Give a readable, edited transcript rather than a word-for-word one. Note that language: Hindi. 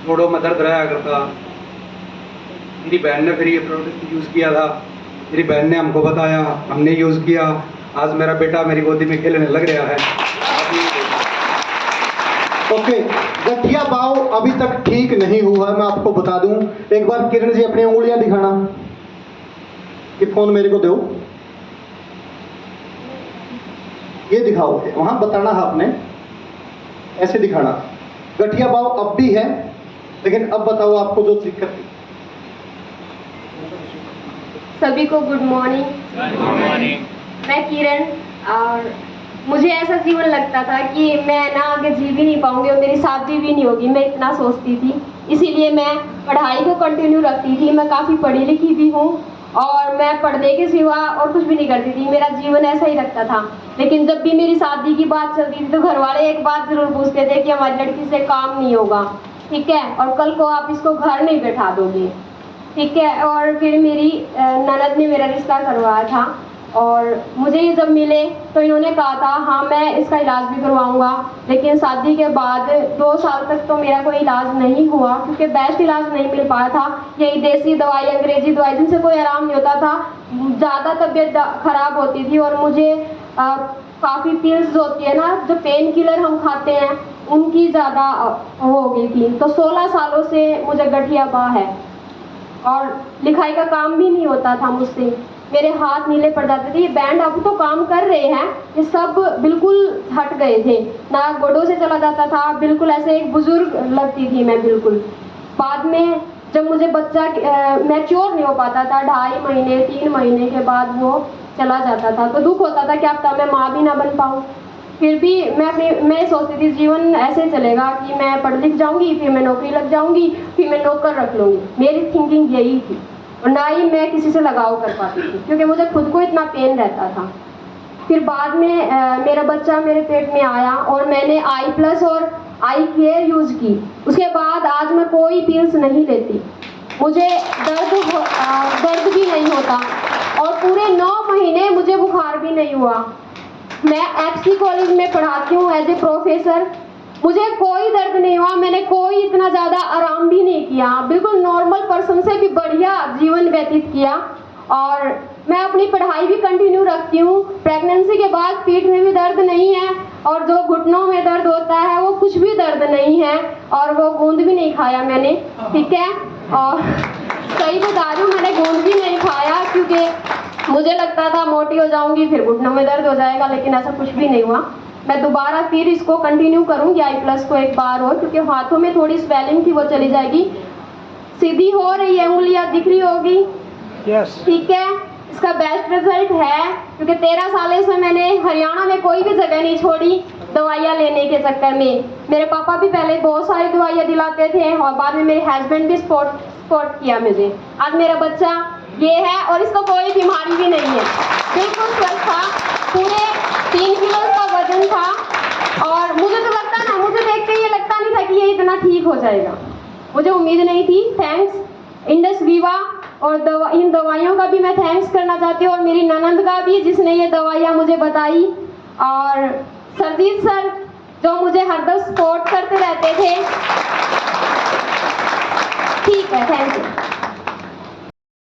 जोड़ों में दर्द रहा करता। मेरी बहन ने फिर ये प्रोडक्ट यूज़ किया था, मेरी बहन ने हमको बताया, हमने यूज़ किया। आज मेरा बेटा मेरी गोदी में खेलने लग रहा है। ओके, गठिया बाव अभी तक ठीक नहीं हुआ है, मैं आपको बता दूं। एक बार किरण जी अपनी उंगलियां दिखाना, ये फोन मेरे को दो, ये दिखाओ, वहां बताना है आपने, ऐसे दिखाना। गठिया बाव अब भी है, लेकिन अब बताओ आपको जो दिक्कत थी। सभी को गुड मॉर्निंग। मैं किरण, और मुझे ऐसा जीवन लगता था कि मैं ना आगे जी भी नहीं पाऊंगी और मेरी शादी भी नहीं होगी, मैं इतना सोचती थी। इसीलिए मैं पढ़ाई को कंटिन्यू रखती थी। मैं काफ़ी पढ़ी लिखी भी हूँ और मैं पढ़ने के सिवा और कुछ भी नहीं करती थी। मेरा जीवन ऐसा ही लगता था। लेकिन जब भी मेरी शादी की बात चलती थी तो घर वाले एक बात ज़रूर पूछते थे कि हमारी लड़की से काम नहीं होगा, ठीक है, और कल को आप इसको घर नहीं बैठा दोगे, ठीक है। और फिर मेरी ननद ने मेरा रिश्ता करवाया था और मुझे ये जब मिले तो इन्होंने कहा था हाँ मैं इसका इलाज भी करवाऊंगा। लेकिन शादी के बाद 2 साल तक तो मेरा कोई इलाज नहीं हुआ क्योंकि बेस्ट इलाज नहीं मिल पाया था। यही देसी दवाई, अंग्रेजी दवाई, जिनसे कोई आराम नहीं होता था। ज़्यादा तबीयत खराब होती थी और मुझे काफ़ी पिल्स होती है ना, जो पेन किलर हम खाते हैं, उनकी ज़्यादा हो गई थी। तो 16 सालों से मुझे गठिया बाह है और लिखाई का काम भी नहीं होता था मुझसे। मेरे हाथ नीले पड़ जाते थे। ये बैंड अब तो काम कर रहे हैं, ये सब बिल्कुल हट गए थे ना, गोडों से चला जाता था, बिल्कुल ऐसे एक बुजुर्ग लगती थी मैं बिल्कुल। बाद में जब मुझे बच्चा मैच्योर नहीं हो पाता था, 2.5 महीने 3 महीने के बाद वो चला जाता था, तो दुख होता था कि अब तक मैं माँ भी ना बन पाऊँ। फिर भी मैं सोचती थी जीवन ऐसे चलेगा कि मैं पढ़ लिख जाऊंगी, फिर मैं नौकरी लग जाऊंगी, फिर मैं नौकर रख लूंगी। मेरी थिंकिंग यही थी और ना ही मैं किसी से लगाव कर पाती थी क्योंकि मुझे खुद को इतना पेन रहता था। फिर बाद में मेरा बच्चा मेरे पेट में आया और मैंने I+ और आई केयर यूज़ की। उसके बाद आज मैं कोई पिल्स नहीं लेती, मुझे दर्द भी नहीं होता और पूरे 9 महीने मुझे बुखार भी नहीं हुआ। मैं FC कॉलेज में पढ़ाती हूँ एज ए प्रोफेसर, मुझे कोई दर्द नहीं हुआ, मैंने कोई इतना ज़्यादा आराम भी नहीं किया, बिल्कुल नॉर्मल पर्सन से भी बढ़िया जीवन व्यतीत किया। और मैं अपनी पढ़ाई भी कंटिन्यू रखती हूँ। प्रेगनेंसी के बाद पीठ में भी दर्द नहीं है और जो घुटनों में दर्द होता है वो कुछ भी दर्द नहीं है और वो गोंद भी नहीं खाया मैंने, ठीक है। और सही बता रही हूँ, मैंने गोंद भी नहीं खाया क्योंकि मुझे लगता था मोटी हो जाऊंगी फिर घुटनों में दर्द हो जाएगा, लेकिन ऐसा कुछ भी नहीं हुआ। मैं दोबारा फिर इसको कंटिन्यू करूंगी I+ को एक बार और, क्योंकि हाथों में थोड़ी स्वेलिंग थी वो चली जाएगी। सीधी हो रही है, उंगलियां दिख रही होगी, ठीक है। इसका बेस्ट रिजल्ट है क्योंकि 13 साल से मैंने हरियाणा में कोई भी जगह नहीं छोड़ी दवाइयाँ लेने के चक्कर में। मेरे पापा भी पहले बहुत सारी दवाइयाँ दिलाते थे और बाद में मेरे हस्बैंड भी सपोर्ट किया मुझे। आज मेरा बच्चा ये है और इसको कोई बीमारी भी नहीं है, बिल्कुल स्वस्थ था, पूरे 3 किलो का वजन था। और मुझे तो लगता ना, मुझे देख के ये लगता नहीं था कि ये इतना ठीक हो जाएगा, मुझे उम्मीद नहीं थी। थैंक्स इंडस विवा और इन दवाइयों का भी मैं थैंक्स करना चाहती हूँ और मेरी ननंद का भी जिसने ये दवाइयाँ मुझे बताई, और सरजीत सर जो मुझे हरदम सपोर्ट करते रहते थे। ठीक है, थैंक यू।